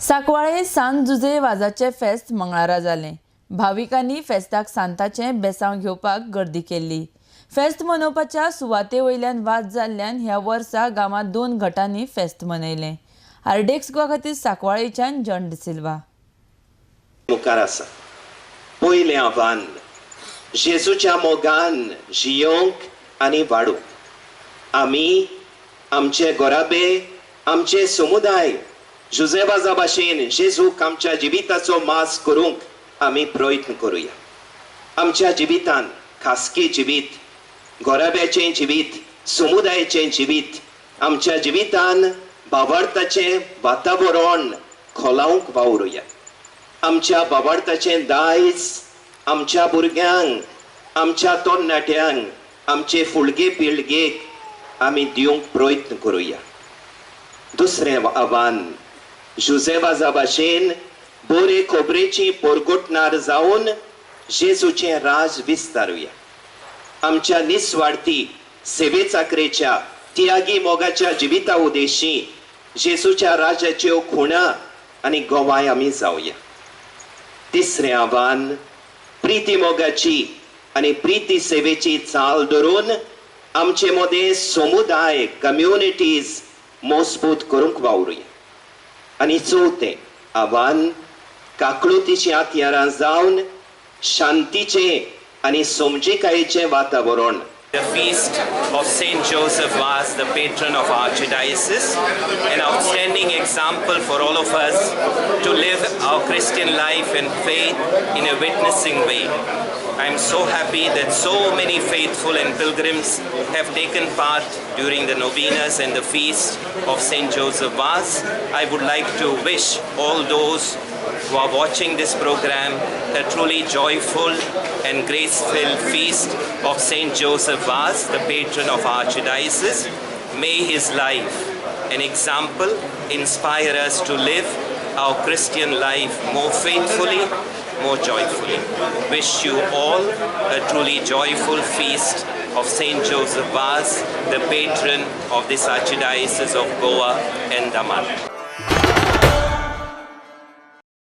सांकवाळे सांत जुजे वाजाचे फेस्त मंगळारा जालें। भाविकांनी फेस्ताक सांताचें बेसांव घेवपाक गर्दी केल्ली। फेस्त मनोवपाच्या सुवाते वयल्यान वाज जाल्ल्यान ह्या वर्सा गांवांत 2 गटांनी फेस्त मनयलें। आरडेक्स गोवा खातीर सांकवाळेच्यान जॉन डिसिल्वा। मुखार आसा पयलें आव्हान जेजूच्या मोगान जियोंक आनी वाडूंक। आमी आमचे गोराबे आमचे समुदाय जुजे वाजा भाशेन जेजूक आमच्या जिविताचो मास करूंक आमी प्रयत्न करूया। आमच्या जिवितान खासगी जिवीत, गोराब्याचें जिवीत, समुदायाचें जिवीत, आमच्या जिवितान भावार्थाचें वातावरण खोलावंक वावरुया। आमच्या भावार्थाचें दायज आमच्या भुरग्यांक, आमच्या तरणाट्यांक, आमचे फुडगे पिळगेक आमी दिवंक प्रयत्न करूया। दुसरें आव्हान जुजे वाजा भाशेन बरे खोबरेची परगोटणार जावन जेजूचें राज विस्तारुया। आमच्या निस्वार्थी सेवे चाकरेच्या त्यागी मोगाच्या जिविता उद्देशी जेजूच्या राजाच्यो खुणा आनी गोवाय आमी जावया। तिसरें आव्हान प्रीती मोगाची आनी प्रीती सेवेची चाल धरून आमचे मदें समुदाय कम्युनिटीज मजबूत करूंक वावरुया। आनी चवथें आव्हान काकळुतीची हत्यारां जावन शांतीचें आनी समजिकायेचें वातावरण। The feast of Saint Joseph Vaz, the patron of our archdiocese, an outstanding example for all of us to live our Christian life and faith in a witnessing way. I am so happy that so many faithful and pilgrims have taken part during the novenas and the feast of Saint Joseph Vaz. I would like to wish all those who are watching this program a truly joyful and grace-filled feast of Saint Joseph Vaz, the patron of our archdiocese. May his life, an example, inspire us to live our Christian life more faithfully, more joyfully. Wish you all a truly joyful feast of Saint Joseph Vaz, the patron of this archdiocese of Goa and Daman.